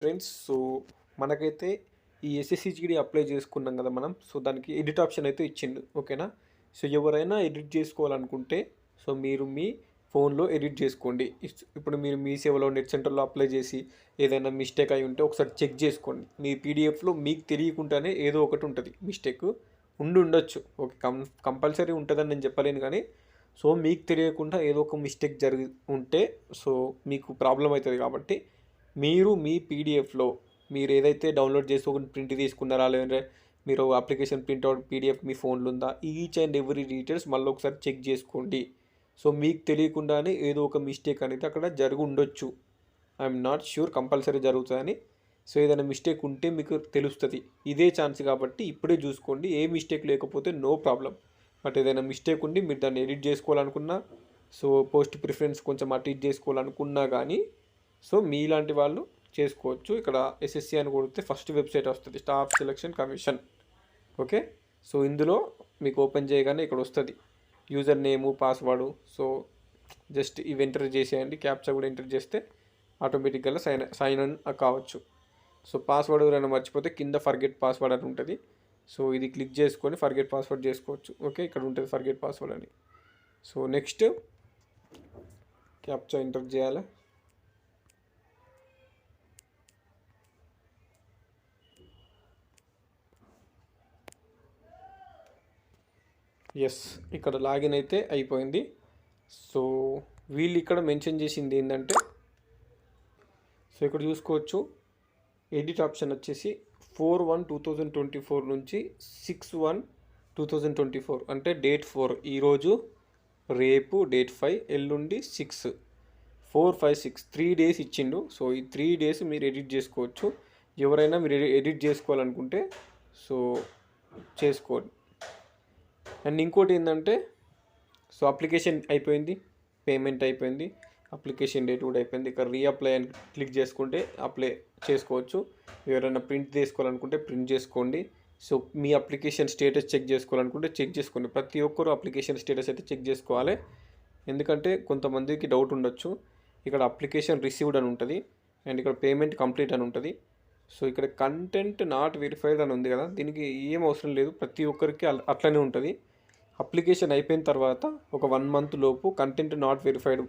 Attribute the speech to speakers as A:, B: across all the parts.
A: Friends, so మనకైతే ఈ SSC GD apply చేసుకున్నాం కదా మనం. సో దానికి ఎడిట్ ఆప్షన్ అయితే ఇచ్చిండు, ఓకేనా. సో ఎవరైనా ఎడిట్ చేసుకోవాలనుకుంటే సో మీరు మీ ఫోన్లో ఎడిట్ చేసుకోండి. ఇప్పుడు మీరు మీ సేవలో నెట్ సెంటర్లో అప్లై చేసి ఏదైనా మిస్టేక్ అయి ఉంటే ఒకసారి చెక్ చేసుకోండి. మీ పీడిఎఫ్లో మీకు తెలియకుండానే ఏదో ఒకటి ఉంటుంది మిస్టేక్ ఉండొచ్చు. ఓకే, కంపల్సరీ ఉంటుందని నేను చెప్పలేను, కానీ సో మీకు తెలియకుండా ఏదో ఒక మిస్టేక్ జరిగి ఉంటే సో మీకు ప్రాబ్లం అవుతుంది. కాబట్టి మీరు మీ పీడిఎఫ్లో మీరు ఏదైతే డౌన్లోడ్ చేసుకొని ప్రింట్ తీసుకున్నారా, లేదంటే మీరు అప్లికేషన్ ప్రింట్అవుట్ పీడిఎఫ్ మీ ఫోన్లో ఉందా, ఈచ్ అండ్ ఎవ్రీ డీటెయిల్స్ మళ్ళీ ఒకసారి చెక్ చేసుకోండి. సో మీకు తెలియకుండానే ఏదో ఒక మిస్టేక్ అనేది అక్కడ జరిగి ఉండొచ్చు. ఐఎమ్ నాట్ ష్యూర్ కంపల్సరీ జరుగుతుందని. సో ఏదైనా మిస్టేక్ ఉంటే మీకు తెలుస్తుంది. ఇదే ఛాన్స్ కాబట్టి ఇప్పుడే చూసుకోండి. ఏ మిస్టేక్ లేకపోతే నో ప్రాబ్లం. బట్ ఏదైనా మిస్టేక్ ఉండి మీరు దాన్ని ఎడిట్ చేసుకోవాలనుకున్నా, సో పోస్ట్ ప్రిఫరెన్స్ కొంచెం అటు ఇటు చేసుకోవాలనుకున్నా కానీ సో మీలాంటి వాళ్ళు చేసుకోవచ్చు. ఇక్కడ ఎస్ఎస్సి అని కొడితే ఫస్ట్ వెబ్సైట్ వస్తుంది, staff selection commission. Okay, so ఇందులో మీకు ఓపెన్ చేయగానే ఇక్కడ వస్తుంది user name, password. So just ఇవి ఎంటర్ చేసేయండి. క్యాప్చా కూడా ఎంటర్ చేస్తే ఆటోమేటిక్గా సైన్ ఇన్ కావచ్చు. సో పాస్వర్డ్ ఎవరైనా మర్చిపోతే కింద ఫర్గెట్ పాస్వర్డ్ అని ఉంటుంది. సో ఇది క్లిక్ చేసుకొని ఫర్గెట్ పాస్వర్డ్ చేసుకోవచ్చు. ఓకే, ఇక్కడ ఉంటుంది ఫర్గెట్ పాస్వర్డ్ అని. సో నెక్స్ట్ క్యాప్చా ఎంటర్ చేయాలి. ఎస్, ఇక్కడ లాగిన్ అయితే అయిపోయింది. సో వీళ్ళు ఇక్కడ మెన్షన్ చేసింది ఏంటంటే, సో ఇక్కడ చూసుకోవచ్చు ఎడిట్ ఆప్షన్ వచ్చేసి 4/1/2024 నుంచి 6/1/2024 అంటే డేట్ 4 ఈరోజు, రేపు డేట్ 5, ఎల్లుండి 6, 4, 5, 6 3 డేస్ ఇచ్చిండు. సో ఈ 3 డేస్ మీరు ఎడిట్ చేసుకోవచ్చు. ఎవరైనా మీరు ఎడిట్ చేసుకోవాలనుకుంటే సో చేసుకోండి. అండ్ ఇంకోటి ఏంటంటే, సో అప్లికేషన్ అయిపోయింది, పేమెంట్ అయిపోయింది, అప్లికేషన్ డేట్ కూడా అయిపోయింది. ఇక్కడ రీఅప్లై అని క్లిక్ చేసుకుంటే అప్లై చేసుకోవచ్చు. ఎవరైనా ప్రింట్ తీసుకోవాలనుకుంటే ప్రింట్ చేసుకోండి. సో మీ అప్లికేషన్ స్టేటస్ చెక్ చేసుకోవాలనుకుంటే చెక్ చేసుకోండి. ప్రతి ఒక్కరు అప్లికేషన్ స్టేటస్ అయితే చెక్ చేసుకోవాలి. ఎందుకంటే కొంతమందికి డౌట్ ఉండొచ్చు. ఇక్కడ అప్లికేషన్ రిసీవ్డ్ అని ఉంటుంది అండ్ ఇక్కడ పేమెంట్ కంప్లీట్ అని ఉంటుంది. సో ఇక్కడ కంటెంట్ నాట్ వెరిఫైడ్ అని ఉంది కదా, దీనికి ఏం అవసరం లేదు. ప్రతి ఒక్కరికి అట్లనే ఉంటుంది. అప్లికేషన్ అయిపోయిన తర్వాత ఒక 1 మంత్ లోపు కంటెంట్ నాట్ వెరిఫైడ్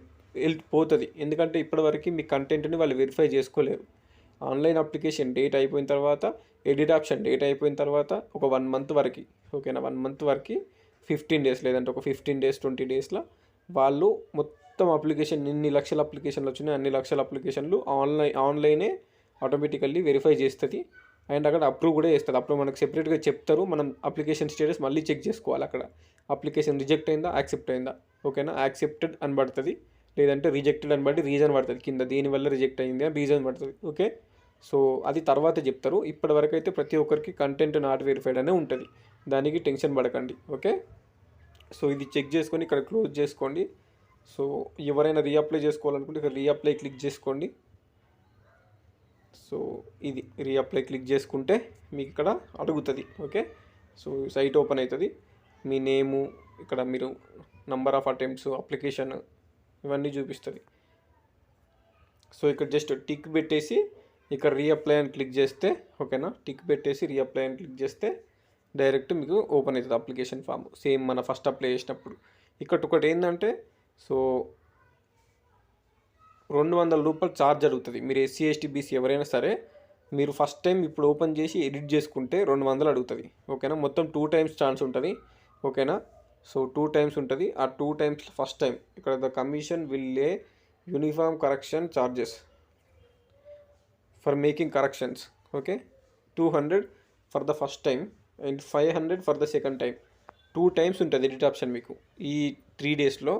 A: పోతుంది. ఎందుకంటే ఇప్పటివరకు మీ కంటెంట్ని వాళ్ళు వెరిఫై చేసుకోలేరు. ఆన్లైన్ అప్లికేషన్ డేట్ అయిపోయిన తర్వాత, ఎడిట్ ఆప్షన్ డేట్ అయిపోయిన తర్వాత ఒక 1 మంత్ వరకు, ఓకేనా, 1 మంత్ వరకు 15 డేస్ లేదంటే ఒక 15 డేస్ 20 డేస్లో వాళ్ళు మొత్తం అప్లికేషన్ ఎన్ని లక్షల అప్లికేషన్లు వచ్చినాయి అన్ని లక్షల అప్లికేషన్లు ఆన్లైనే ఆటోమేటికల్లీ వెరిఫై చేస్తుంది. అండ్ అక్కడ అప్రూవ్ కూడా చేస్తుంది. అప్పుడు మనకు సెపరేట్గా చెప్తారు. మనం అప్లికేషన్ స్టేటస్ మళ్ళీ చెక్ చేసుకోవాలి. అక్కడ అప్లికేషన్ రిజెక్ట్ అయిందా, యాక్సెప్ట్ అయిందా, ఓకేనా, యాక్సెప్టెడ్ అని పడుతుంది, లేదంటే రిజెక్టెడ్ అని బట్టి రీజన్ పడుతుంది కింద, దీనివల్ల రిజెక్ట్ అయింది అని రీజన్ పడుతుంది. ఓకే, సో అది తర్వాత చెప్తారు. ఇప్పటివరకు అయితే ప్రతి ఒక్కరికి కంటెంట్ నాట్ వెరిఫైడ్ అనే ఉంటుంది, దానికి టెన్షన్ పడకండి. ఓకే, సో ఇది చెక్ చేసుకొని ఇక్కడ క్లోజ్ చేసుకోండి. సో ఎవరైనా రీఅప్లై చేసుకోవాలనుకుంటే ఇక్కడ రీఅప్లై క్లిక్ చేసుకోండి. సో ఇది రీఅప్లై క్లిక్ చేసుకుంటే మీకు ఇక్కడ అడుగుతుంది. ఓకే, సో సైట్ ఓపెన్ అవుతుంది. మీ నేము, ఇక్కడ మీరు నంబర్ ఆఫ్ అటెంప్ట్స్, అప్లికేషన్ ఇవన్నీ చూపిస్తుంది. సో ఇక్కడ జస్ట్ టిక్ పెట్టేసి ఇక్కడ రీఅప్లై అని క్లిక్ చేస్తే, ఓకేనా, టిక్ పెట్టేసి రీఅప్లై అని క్లిక్ చేస్తే డైరెక్ట్ మీకు ఓపెన్ అవుతుంది అప్లికేషన్ ఫామ్, సేమ్ మన ఫస్ట్ అప్లై చేసినప్పుడు. ఇక్కడ ఒకటి ఏంటంటే, సో 200 రూపాయలు ఛార్జ్ జరుగుతుంది. మీరు ఎస్సీ ఎస్టీ బీసీ ఎవరైనా సరే మీరు ఫస్ట్ టైం ఇప్పుడు ఓపెన్ చేసి ఎడిట్ చేసుకుంటే 200 అడుగుతుంది. ఓకేనా, మొత్తం 2 టైమ్స్ ఛాన్స్ ఉంటుంది. ఓకేనా, సో 2 టైమ్స్ ఉంటుంది. ఆ 2 టైమ్స్ ఫస్ట్ టైం ఇక్కడ ద కమిషన్ విల్ లే uniform correction charges for making corrections. Okay, 200 for the first time and 500 for the second time. 2 times ఉంటుంది ఎడిట్ ఆప్షన్ మీకు ఈ 3 డేస్లో.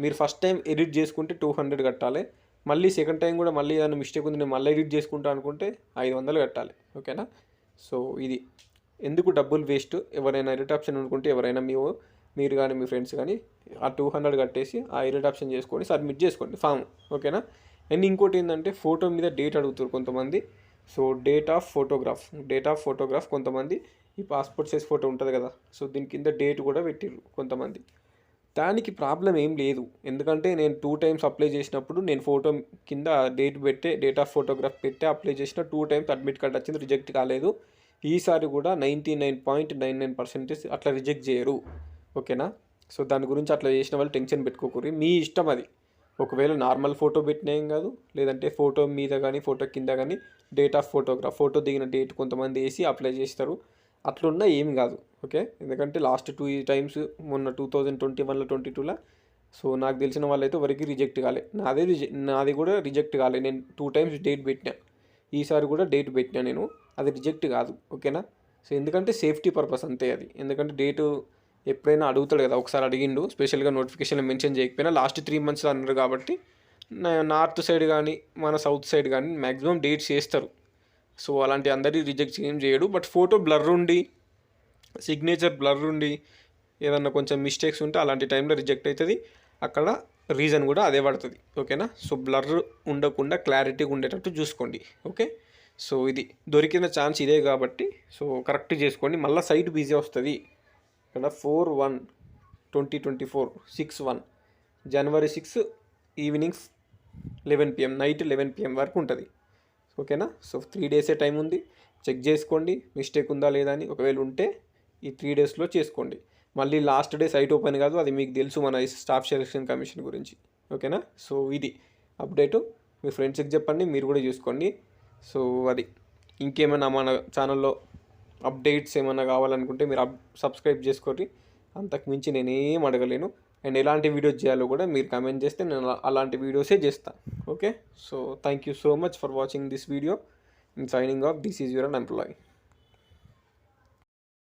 A: మీరు ఫస్ట్ టైం ఎడిట్ చేసుకుంటే 200 కట్టాలి. మళ్ళీ సెకండ్ టైం కూడా మళ్ళీ ఏదైనా మిస్టేక్ ఉంది నేను మళ్ళీ ఎడిట్ చేసుకుంటా అనుకుంటే 500 కట్టాలి. ఓకేనా, సో ఇది ఎందుకు డబ్బులు వేస్ట్. ఎవరైనా ఎడిట్ ఆప్షన్ అనుకుంటే ఎవరైనా మీరు కానీ మీ ఫ్రెండ్స్ కానీ ఆ 200 కట్టేసి ఆ ఎడిట్ ఆప్షన్ చేసుకొని సబ్మిట్ చేసుకోండి ఫామ్. ఓకేనా, అండ్ ఇంకోటి ఏంటంటే ఫోటో మీద డేట్ అడుగుతారు కొంతమంది. సో డేట్ ఆఫ్ ఫోటోగ్రాఫ్ కొంతమంది ఈ పాస్పోర్ట్ సైజ్ ఫోటో ఉంటుంది కదా, సో దీని కింద డేట్ కూడా పెట్టిర్రు కొంతమంది. దానికి ప్రాబ్లం ఏం లేదు. ఎందుకంటే నేను 2 టైమ్స్ అప్లై చేసినప్పుడు నేను ఫోటో కింద డేట్ ఆఫ్ ఫోటోగ్రాఫ్ పెట్టే అప్లై చేసిన 2 టైమ్స్ అడ్మిట్ కార్డ్ వచ్చింది, రిజెక్ట్ కాలేదు. ఈసారి కూడా 99.99% అట్లా రిజెక్ట్ చేయరు. ఓకేనా? సో దాని గురించి అట్లా చేసిన వాళ్ళు టెన్షన్ పెట్టుకోకూరి, మీ ఇష్టం అది. ఒకవేళ నార్మల్ ఫోటో పెట్టినా ఏం కాదు, లేదంటే ఫోటో మీద కానీ ఫోటో కింద కానీ డేట్ ఆఫ్ ఫోటోగ్రాఫ్ ఫోటో దిగిన డేట్ కొంతమంది వేసి అప్లై చేస్తారు. అట్లున్నా ఏమి కాదు. ఓకే, ఎందుకంటే లాస్ట్ 2 టైమ్స్ మొన్న 2021లో 22లో సో నాకు తెలిసిన వాళ్ళైతే ఎవరికి రిజెక్ట్ కాలే. నాది కూడా రిజెక్ట్ కాలే. నేను 2 టైమ్స్ డేట్ పెట్టినా, ఈసారి కూడా డేట్ పెట్టినా నేను, అది రిజెక్ట్ కాదు. ఓకేనా? సో ఎందుకంటే సేఫ్టీ పర్పస్ అంతే అది. ఎందుకంటే డేటు ఎప్పుడైనా అడుగుతాడు కదా, ఒకసారి అడిగిండు స్పెషల్గా నోటిఫికేషన్లో మెన్షన్ చేయకపోయినా లాస్ట్ 3 మంత్స్ అన్నారు కాబట్టి నార్త్ సైడ్ కానీ మన సౌత్ సైడ్ కానీ మ్యాక్సిమం డేట్స్ చేస్తారు. సో అలాంటి అందరి రిజెక్ట్ ఏం చేయడు. బట్ ఫోటో బ్లర్ ఉండి సిగ్నేచర్ బ్లర్ ఉండి ఏదన్నా కొంచెం మిస్టేక్స్ ఉంటే అలాంటి టైంలో రిజెక్ట్ అవుతుంది. అక్కడ రీజన్ కూడా అదే పడుతుంది. ఓకేనా? సో బ్లర్ ఉండకుండా క్లారిటీగా ఉండేటట్టు చూసుకోండి. ఓకే, సో ఇది దొరికిన ఛాన్స్ ఇదే కాబట్టి సో కరెక్ట్ చేసుకోండి. మళ్ళీ సైట్ బిజీ వస్తుంది. ఇక్కడ 4/1/2024 6/1 January 6 evenings 11 PM night 11 PM వరకు ఉంటుంది. ఓకేనా? సో 3 డేసే టైం ఉంది. చెక్ చేసుకోండి మిస్టేక్ ఉందా లేదా అని. ఒకవేళ ఉంటే ఈ 3 డేస్లో చేసుకోండి. మళ్ళీ లాస్ట్ డే సైట్ ఓపెన్ కాదు, అది మీకు తెలుసు మన స్టాఫ్ సెలక్షన్ కమిషన్ గురించి. ఓకేనా? సో ఇది అప్డేటు. మీ ఫ్రెండ్స్కి చెప్పండి, మీరు కూడా చూసుకోండి. సో అది ఇంకేమైనా మన ఛానల్లో అప్డేట్స్ ఏమైనా కావాలనుకుంటే మీరు సబ్స్క్రైబ్ చేసుకోండి. అంతకు మించి నేనేం అడగలేను. అండ్ ఎలాంటి వీడియోస్ చేయాలో కూడా మీరు కామెంట్ చేస్తే నేను అలాంటి వీడియోసే చేస్తాను. Okay, so thank you so much for watching this video. Signing off, this is your employee.